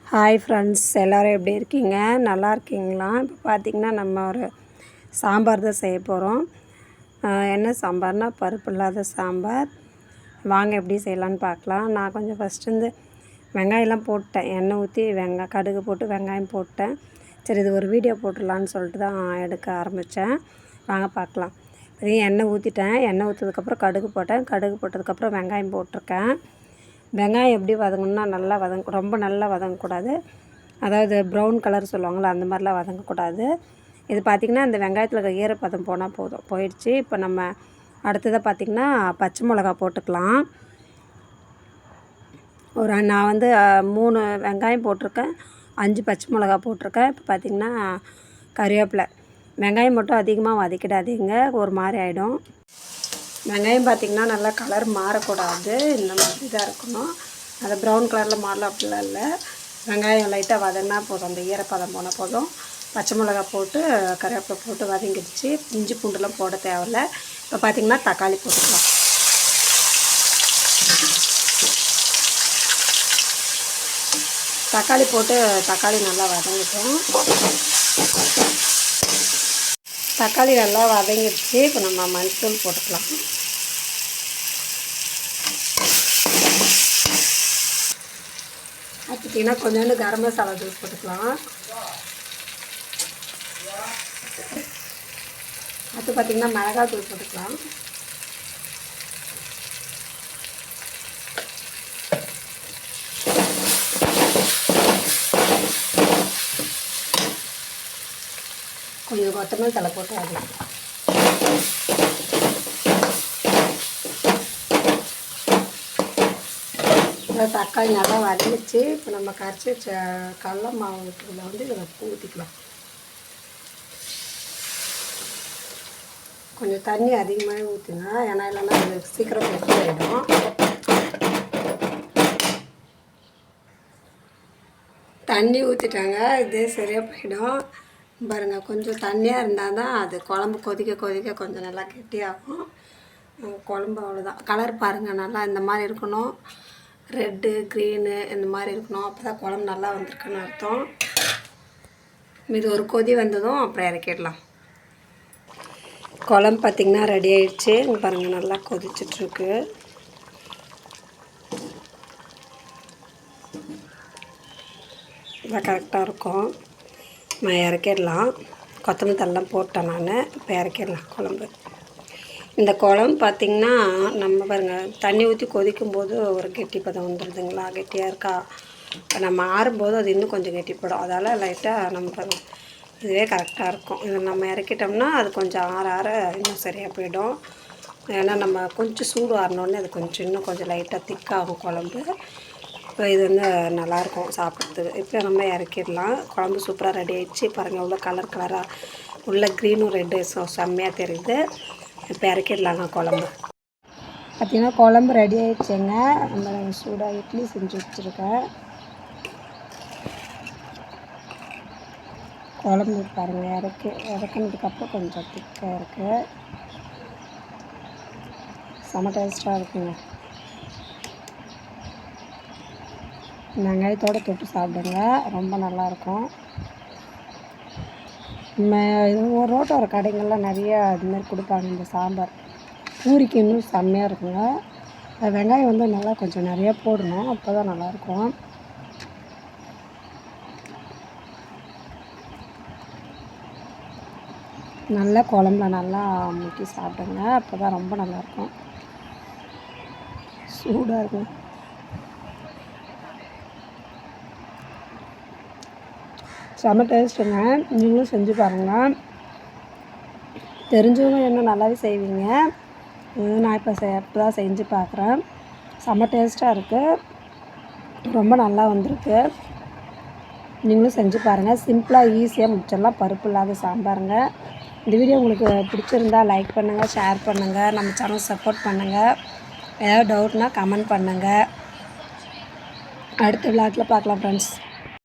Hi friends, எல்லோரும் எப்படி இருக்கீங்க? நல்லா இருக்கீங்களா? இப்போ பார்த்திங்கன்னா நம்ம ஒரு சாம்பார் தான் செய்ய போகிறோம். என்ன சாம்பார்னால் பருப்பு இல்லாத சாம்பார். வாங்க எப்படி செய்யலான்னு பார்க்கலாம். நான் கொஞ்சம் ஃபஸ்ட்டு வெங்காயம்லாம் போட்டேன். எண்ணெய் ஊற்றி கடுகு போட்டு வெங்காயம் போட்டேன். சரி, இது ஒரு வீடியோ போட்டுடலான்னு சொல்லிட்டு தான் எடுக்க ஆரம்பித்தேன். வாங்க பார்க்கலாம். எண்ணெய் ஊற்றிட்டேன். எண்ணெய் ஊற்றினதுக்கப்புறம் கடுகு போட்டேன். கடுகு போட்டதுக்கப்புறம் வெங்காயம் போட்டிருக்கேன். வெங்காயம் எப்படி வதங்கணுன்னா நல்லா ரொம்ப நல்லா வதங்கக்கூடாது. அதாவது ப்ரௌன் கலர் சொல்லுவாங்களே, அந்த மாதிரிலாம் வதங்கக்கூடாது. இது பார்த்திங்கன்னா இந்த வெங்காயத்தில் இருக்க ஈரப்பதம் போனால் போயிடுச்சு. இப்போ நம்ம அடுத்ததாக பார்த்திங்கன்னா பச்சை மிளகா போட்டுக்கலாம். நான் 3 வெங்காயம் போட்டிருக்கேன், 5 பச்சை மிளகா போட்டிருக்கேன். இப்போ பார்த்திங்கன்னா கறிவேப்பிலை. வெங்காயம் மட்டும் அதிகமாக வதக்கிடாதீங்க, ஒரு மாதிரி ஆகிடும். வெங்காயம் பார்த்திங்கன்னா நல்லா கலர் மாறக்கூடாது, இந்த மாதிரி தான் இருக்கணும். அதை ப்ரௌன் கலரில் மாறலாம் அப்படிலாம் இல்லை. வெங்காயம் லைட்டாக வதங்கினா போதும், அந்த ஈரப்பதம் போனால் போதும். பச்சை மிளகா போட்டு கறிவேப்பிலை போட்டு வதங்கிடுச்சு. இஞ்சி பூண்டுலாம் போட தேவையில்லை. இப்போ பார்த்திங்கன்னா தக்காளி போட்டுக்கலாம். தக்காளி போட்டு தக்காளி நல்லா வதங்கிட்டோம். தக்காளி நல்லா வதங்கிடுச்சு. இப்போ நம்ம மஞ்சள் போட்டுக்கலாம். பார்த்திங்கன்னா கொஞ்சோண்டு கரம் மசாலா தூள் போட்டுக்கலாம். அடுத்து பார்த்திங்கன்னா மிளகாய் தூள் போட்டுக்கலாம். கொஞ்சம் கொத்தமல்லி தழை போட்டு ஆகலாம். தக்காளி நல்லா வதங்கிச்சு. இப்போ நம்ம கரைச்சி கடல மாவு இதில் ஊற்றிக்கலாம். கொஞ்சம் தண்ணி அதிகமாகவே ஊற்றுங்க, ஏன்னா இல்லைன்னா அது சீக்கிரம் வெட்டி ஆகிடும். தண்ணி ஊற்றிட்டாங்க, இதே சரியாக போயிடும். பாருங்கள், கொஞ்சம் தண்ணியாக இருந்தால் தான் அது குழம்பு கொதிக்க கொஞ்சம் நல்லா கெட்டியாகும். குழம்பு அவ்வளோதான். கலர் பாருங்கள், நல்லா இந்த மாதிரி இருக்கணும். ரெட்டு க்ரீனு இந்த மாதிரி இருக்கணும். அப்போ தான் குழம்பு நல்லா வந்திருக்குன்னு அர்த்தம். இது ஒரு கொதி வந்ததும் அப்புறம் இறக்கிடலாம். குழம்பு பார்த்திங்கன்னா ரெடி ஆகிடுச்சு. பாருங்கள், நல்லா கொதிச்சிட்ருக்கு. இதான் கரெக்டாக இருக்கும். நான் இறக்கிடலாம். கொத்தமல்லி தழைலாம் போட்டேன் நான். இப்போ இறக்கிடலாம் குழம்பு. இந்த குழம்பு பார்த்திங்கன்னா நம்ம பாருங்கள், தண்ணி ஊற்றி கொதிக்கும்போது ஒரு கெட்டி பதம் வந்துடுதுங்களா, கெட்டியாக இருக்கா. இப்போ நம்ம ஆறும்போது அது இன்னும் கொஞ்சம் கெட்டிப்படும். அதால் லைட்டாக நம்ம இதுவே கரெக்டாக இருக்கும். இதை நம்ம இறக்கிட்டோம்னா அது கொஞ்சம் ஆற இன்னும் சரியாக போயிடும். ஏன்னா நம்ம கொஞ்சம் சூடு ஆறினோடனே அது இன்னும் கொஞ்சம் லைட்டாக திக்காகும் குழம்பு. இப்போ இது நல்லாயிருக்கும் சாப்பிட்றதுக்கு. இப்போ நம்ம இறக்கிடலாம். குழம்பு சூப்பராக ரெடி ஆகிடுச்சு. பாருங்கள், உள்ள கலராக உள்ள க்ரீனும் ரெட்டு செம்மையாக தெரியுது. இப்போ இறக்கிடலாங்க குழம்பு. பார்த்திங்கன்னா குழம்பு ரெடி ஆகிடுச்சுங்க. நம்ம சூடாக இட்லி செஞ்சு வச்சுருக்கேன். குழம்பு பாருங்கள், இறக்குனதுக்கப்புறம் கொஞ்சம் திக்காக இருக்குது. செம டேஸ்ட்டாக இருக்குங்க. வெங்காயத்தோடு தொட்டு சாப்பிடுங்க, ரொம்ப நல்லாயிருக்கும். ஒரு ரோட்டோர கடைங்கள்லாம் நிறையா இதுமாதிரி கொடுப்பாங்க இந்த சாம்பார். பூரிக்கு இன்னும் செம்மையாக இருக்குங்க. வெங்காயம் நல்லா கொஞ்சம் நிறையா போடணும், அப்போ தான் நல்லாயிருக்கும். நல்லா குழம்புல நல்லா முக்கி சாப்பிடுங்க, அப்போ தான் ரொம்ப நல்லாயிருக்கும். சூடாக இருக்கும். செம டேஸ்ட்டுங்க. நீங்களும் செஞ்சு பாருங்கள். தெரிஞ்சவங்க இன்னும் நல்லாவே செய்வீங்க. நான் இப்போ தான் செஞ்சு பார்க்குறேன். செம்ம டேஸ்ட்டாக இருக்குது, ரொம்ப நல்லா வந்திருக்கு. நீங்களும் செஞ்சு பாருங்கள். சிம்பிளாக ஈஸியாக முடிச்சிடலாம் பருப்பு இல்லாத சாம்பாருங்க. இந்த வீடியோ உங்களுக்கு பிடிச்சிருந்தா லைக் பண்ணுங்கள், ஷேர் பண்ணுங்கள், நம்ம சேனல் சப்போர்ட் பண்ணுங்கள். ஏதாவது டவுட்னால் கமெண்ட் பண்ணுங்கள். அடுத்த விளாக்கில் பார்க்கலாம் ஃப்ரெண்ட்ஸ்.